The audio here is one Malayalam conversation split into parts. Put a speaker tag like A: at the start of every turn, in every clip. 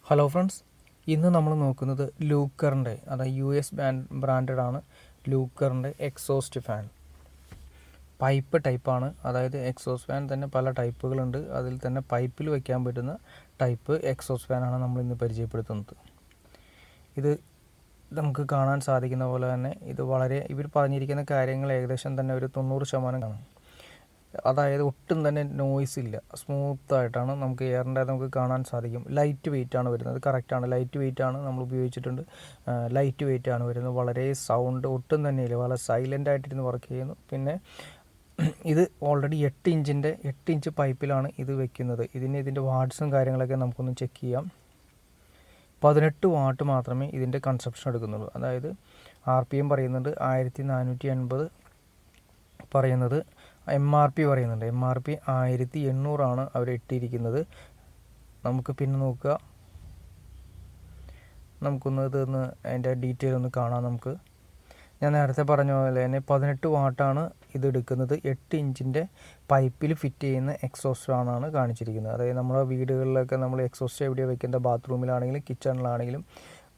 A: ഹലോ ഫ്രണ്ട്സ്, ഇന്ന് നമ്മൾ നോക്കുന്നത് ലൂക്കറിൻ്റെ അതായത് US ബ്രാൻഡാണ് ലൂക്കറിൻ്റെ എക്സോസ്റ്റ് ഫാൻ. പൈപ്പ് ടൈപ്പാണ്. അതായത് എക്സോസ്റ്റ് ഫാൻ തന്നെ പല ടൈപ്പുകളുണ്ട്. അതിൽ തന്നെ പൈപ്പിൽ വയ്ക്കാൻ പറ്റുന്ന ടൈപ്പ് എക്സോസ്റ്റ് ഫാനാണ് നമ്മളിന്ന് പരിചയപ്പെടുത്തുന്നത്. ഇത് നമുക്ക് കാണാൻ സാധിക്കുന്ന പോലെ തന്നെ ഇത് വളരെ ഇവർ പറഞ്ഞിരിക്കുന്ന കാര്യങ്ങൾ ഏകദേശം തന്നെ ഒരു 90% കാണും. അതായത് ഒട്ടും തന്നെ നോയ്സ് ഇല്ല, സ്മൂത്തായിട്ടാണ് നമുക്ക് എയറിൻ്റെ നമുക്ക് കാണാൻ സാധിക്കും. ലൈറ്റ് വെയിറ്റ് ആണ് വരുന്നത്. കറക്റ്റാണ്, ലൈറ്റ് വെയിറ്റ് ആണ് നമ്മൾ ഉപയോഗിച്ചിട്ടുണ്ട്. ലൈറ്റ് വെയിറ്റ് ആണ് വരുന്നത്. വളരെ സൗണ്ട് ഒട്ടും തന്നെ ഇല്ല, വളരെ സൈലൻ്റ് ആയിട്ടിരുന്ന് വർക്ക് ചെയ്യുന്നു. പിന്നെ ഇത് ഓൾറെഡി 8 ഇഞ്ച് പൈപ്പിലാണ് ഇത് വെക്കുന്നത്. ഇതിൻ്റെ വാട്ട്സും കാര്യങ്ങളൊക്കെ നമുക്കൊന്ന് ചെക്ക് ചെയ്യാം. 18 വാട്ട് മാത്രമേ ഇതിൻ്റെ കൺസപ്ഷൻ എടുക്കുന്നുള്ളൂ. അതായത് RPM പറയുന്നുണ്ട് 1480 പറയുന്നത്. MRP പറയുന്നുണ്ട്. MRP 1800 അവർ ഇട്ടിരിക്കുന്നത്. നമുക്ക് പിന്നെ നോക്കുക, നമുക്കൊന്ന് ഇതൊന്ന് അതിൻ്റെ ഡീറ്റെയിൽ ഒന്ന് കാണാം. ഞാൻ നേരത്തെ പറഞ്ഞ പോലെ തന്നെ 18 വാട്ടാണ് ഇത് എടുക്കുന്നത്. 8 ഇഞ്ചിൻ്റെ പൈപ്പിൽ ഫിറ്റ് ചെയ്യുന്ന എക്സോസ്റ്റ് ഫാനാണ് കാണിച്ചിരിക്കുന്നത്. അതായത് നമ്മുടെ വീടുകളിലൊക്കെ നമ്മൾ എക്സോസ്റ്റ് എവിടെയാണ് വയ്ക്കുന്നത്, ബാത്റൂമിലാണെങ്കിലും കിച്ചണിലാണെങ്കിലും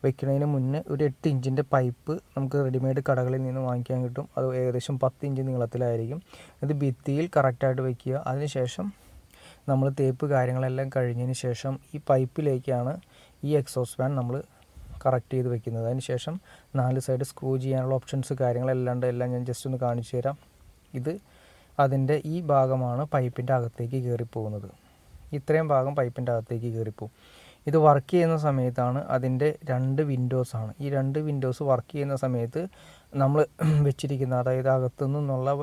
A: വയ്ക്കുന്നതിന് മുന്നേ ഒരു 8 ഇഞ്ചിൻ്റെ പൈപ്പ് നമുക്ക് റെഡിമെയ്ഡ് കടകളിൽ നിന്ന് വാങ്ങിക്കാൻ കിട്ടും. അത് ഏകദേശം 10 ഇഞ്ച് നീളത്തിലായിരിക്കും. ഇത് ഭിത്തിയിൽ കറക്റ്റായിട്ട് വയ്ക്കുക. അതിനുശേഷം നമ്മൾ തേപ്പ് കാര്യങ്ങളെല്ലാം കഴിഞ്ഞതിന് ശേഷം ഈ പൈപ്പിലേക്കാണ് ഈ എക്സോസ്റ്റ് ഫാൻ നമ്മൾ കറക്റ്റ് ചെയ്ത് വെക്കുന്നത്. അതിനുശേഷം 4 സൈഡ് സ്ക്രൂ ചെയ്യാനുള്ള ഓപ്ഷൻസ് കാര്യങ്ങളെല്ലാം ഞാൻ ജസ്റ്റ് ഒന്ന് കാണിച്ചു തരാം. ഇത് അതിൻ്റെ ഈ ഭാഗമാണ് പൈപ്പിൻ്റെ അകത്തേക്ക് കയറിപ്പോകുന്നത്. ഇത്രയും ഭാഗം പൈപ്പിൻ്റെ അകത്തേക്ക് കയറിപ്പോകും. ഇത് വർക്ക് ചെയ്യുന്ന സമയത്താണ് അതിൻ്റെ 2 വിൻഡോസാണ്. ഈ 2 വിൻഡോസ് വർക്ക് ചെയ്യുന്ന സമയത്ത് നമ്മൾ വെച്ചിരിക്കുന്ന, അതായത് അകത്തു നിന്നുള്ള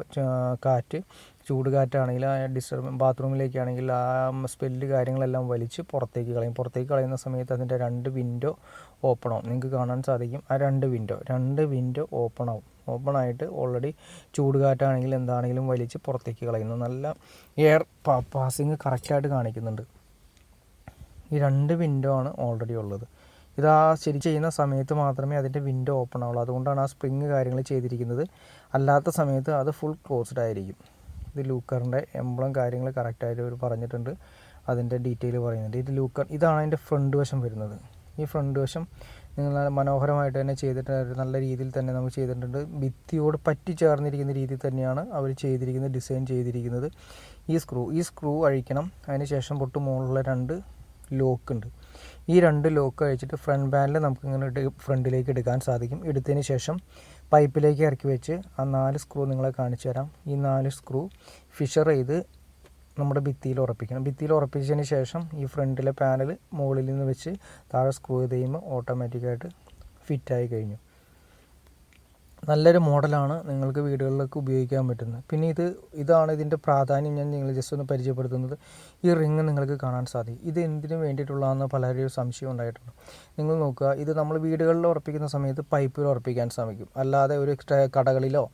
A: കാറ്റ്, ചൂടുകാറ്റാണെങ്കിൽ ബാത്റൂമിലേക്കാണെങ്കിൽ ആ സ്മെല്ല് കാര്യങ്ങളെല്ലാം വലിച്ച് പുറത്തേക്ക് കളയും. പുറത്തേക്ക് കളയുന്ന സമയത്ത് അതിൻ്റെ 2 വിൻഡോ ഓപ്പൺ ആവും. നിങ്ങൾക്ക് കാണാൻ സാധിക്കും. ആ 2 വിൻഡോ ഓപ്പൺ ആയിട്ട് ഓൾറെഡി ചൂടുകാറ്റാണെങ്കിൽ എന്താണെങ്കിലും വലിച്ച് പുറത്തേക്ക് കളയുന്നു. നല്ല എയർ പാസിങ് കറക്റ്റായിട്ട് കാണിക്കുന്നുണ്ട്. ഈ 2 വിൻഡോ ആണ് ഓൾറെഡി ഉള്ളത്. ഇതാ ശരി ചെയ്യുന്ന സമയത്ത് മാത്രമേ അതിൻ്റെ വിൻഡോ ഓപ്പൺ ആവുള്ളൂ. അതുകൊണ്ടാണ് ആ സ്പ്രിങ് കാര്യങ്ങൾ ചെയ്തിരിക്കുന്നത്. അല്ലാത്ത സമയത്ത് അത് ഫുൾ ക്ലോസ്ഡ് ആയിരിക്കും. ഇത് ലൂക്കറിൻ്റെ എംബ്ലം കാര്യങ്ങൾ കറക്റ്റായിട്ട് അവർ പറഞ്ഞിട്ടുണ്ട്. അതിൻ്റെ ഡീറ്റെയിൽ പറയുന്നുണ്ട്. ഇതാണ് അതിൻ്റെ ഫ്രണ്ട് വശം വരുന്നത്. ഈ ഫ്രണ്ട് വശം നിങ്ങൾ മനോഹരമായിട്ട് തന്നെ ചെയ്തിട്ട് നല്ല രീതിയിൽ തന്നെ നമുക്ക് ചെയ്തിട്ടുണ്ട്. ഭിത്തിയോട് പറ്റി ചേർന്നിരിക്കുന്ന രീതിയിൽ തന്നെയാണ് അവർ ചെയ്തിരിക്കുന്നത്, ഡിസൈൻ ചെയ്തിരിക്കുന്നത്. ഈ സ്ക്രൂ അഴിക്കണം. അതിന് ശേഷം തൊട്ട് മുകളിലുള്ള 2 ലോക്ക് ഉണ്ട്. ഈ 2 ലോക്ക് അഴിച്ചിട്ട് ഫ്രണ്ട് പാനൽ നമുക്കിങ്ങനെ ഫ്രണ്ടിലേക്ക് എടുക്കാൻ സാധിക്കും. എടുത്തതിന് ശേഷം പൈപ്പിലേക്ക് ഇറക്കി വെച്ച് ആ 4 സ്ക്രൂ നിങ്ങളെ കാണിച്ചു തരാം. ഈ 4 സ്ക്രൂ ഫിഷർ ചെയ്ത് നമ്മുടെ ഭിത്തിയിൽ ഉറപ്പിക്കണം. ഭിത്തിയിൽ ഉറപ്പിച്ചതിന് ശേഷം ഈ ഫ്രണ്ടിലെ പാനൽ മുകളിൽ നിന്ന് വെച്ച് താഴെ സ്ക്രൂ ചെയ്ത് കഴിയുമ്പോൾ ഓട്ടോമാറ്റിക്കായിട്ട് ഫിറ്റായി കഴിഞ്ഞു. നല്ലൊരു മോഡലാണ്, നിങ്ങൾക്ക് വീടുകളിലൊക്കെ ഉപയോഗിക്കാൻ പറ്റുന്നത്. പിന്നെ ഇതാണ് ഇതിൻ്റെ പ്രാധാന്യം. ഞാൻ നിങ്ങൾ ജസ്റ്റ് ഒന്ന് പരിചയപ്പെടുത്തുന്നത്. ഈ റിങ് നിങ്ങൾക്ക് കാണാൻ സാധിക്കും. ഇത് എന്തിനു വേണ്ടിയിട്ടുള്ളതെന്ന് പലരും സംശയം ഉണ്ടായിട്ടുണ്ട്. നിങ്ങൾ നോക്കുക, ഇത് നമ്മൾ വീടുകളിൽ ഉറപ്പിക്കുന്ന സമയത്ത് പൈപ്പിൽ ഉറപ്പിക്കാൻ സാധിക്കും. അല്ലാതെ ഒരു കടകളിലോ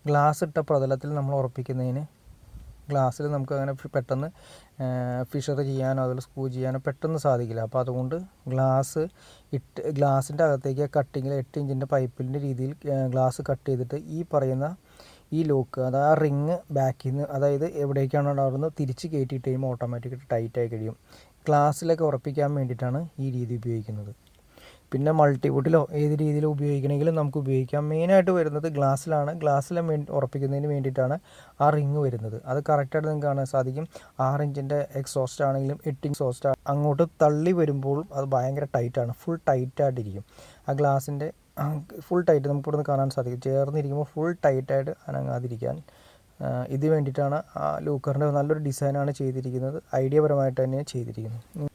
A: ഗ്ലാസ് ഇട്ട പ്രതലത്തിൽ നമ്മൾ ഉറപ്പിക്കുന്നതിന് ഗ്ലാസ്സിൽ നമുക്ക് അങ്ങനെ പെട്ടെന്ന് ഫിഷർ ചെയ്യാനോ അതിൽ സ്ക്രൂ ചെയ്യാനോ പെട്ടെന്ന് സാധിക്കില്ല. അപ്പോൾ അതുകൊണ്ട് ഗ്ലാസിൻ്റെ അകത്തേക്ക് കട്ടിങ്ങിൽ 8 ഇഞ്ചിൻ്റെ പൈപ്പിൻ്റെ രീതിയിൽ ഗ്ലാസ് കട്ട് ചെയ്തിട്ട് ഈ പറയുന്ന ഈ ലോക്ക്, അതായത് ആ റിങ് ബാക്കിൽ നിന്ന്, അതായത് എവിടേക്കാണോ ഉണ്ടാകുന്നത് തിരിച്ച് കയറ്റിയിട്ട് കഴിയുമ്പോൾ ഓട്ടോമാറ്റിക്കായിട്ട് ടൈറ്റായി കഴിയും. ഗ്ലാസ്സിലൊക്കെ ഉറപ്പിക്കാൻ വേണ്ടിയിട്ടാണ് ഈ രീതി ഉപയോഗിക്കുന്നത്. പിന്നെ മൾട്ടിവുഡിലോ ഏത് രീതിയിലോ ഉപയോഗിക്കണമെങ്കിലും നമുക്ക് ഉപയോഗിക്കാം. മെയിനായിട്ട് വരുന്നത് ഗ്ലാസ്സിലാണ്. ഗ്ലാസ്സിലെ ഉറപ്പിക്കുന്നതിന് വേണ്ടിയിട്ടാണ് ആ റിങ് വരുന്നത്. അത് കറക്റ്റായിട്ട് നിങ്ങൾക്ക് കാണാൻ സാധിക്കും. 6 ഇഞ്ചിൻ്റെ എക്സോസ്റ്റ് ആണെങ്കിലും 8 ഇഞ്ച് എക്സോസ്റ്റ് അങ്ങോട്ട് തള്ളി വരുമ്പോഴും അത് ഭയങ്കര ടൈറ്റാണ്, ഫുൾ ടൈറ്റായിട്ടിരിക്കും. ആ ഗ്ലാസിൻ്റെ ഫുൾ ടൈറ്റ് നമുക്ക് ഇവിടുന്ന് കാണാൻ സാധിക്കും. ചേർന്നിരിക്കുമ്പോൾ ഫുൾ ടൈറ്റായിട്ട് അനങ്ങാതിരിക്കാൻ ഇത് വേണ്ടിയിട്ടാണ് ആ ലൂക്കറിൻ്റെ നല്ലൊരു ഡിസൈനാണ് ചെയ്തിരിക്കുന്നത്. ഐഡിയപരമായിട്ട് തന്നെയാണ് ചെയ്തിരിക്കുന്നത്.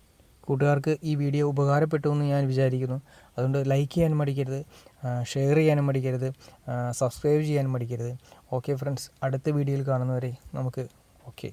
A: കൂട്ടുകാർക്ക് ഈ വീഡിയോ ഉപകാരപ്പെട്ടു എന്ന് ഞാൻ വിചാരിക്കുന്നു. അതുകൊണ്ട് ലൈക്ക് ചെയ്യാനും മടിക്കരുത്, ഷെയർ ചെയ്യാനും മടിക്കരുത്, സബ്സ്ക്രൈബ് ചെയ്യാനും മടിക്കരുത്. ഓക്കെ ഫ്രണ്ട്സ്, അടുത്ത വീഡിയോയിൽ കാണുന്നവരെ നമുക്ക് ഓക്കെ.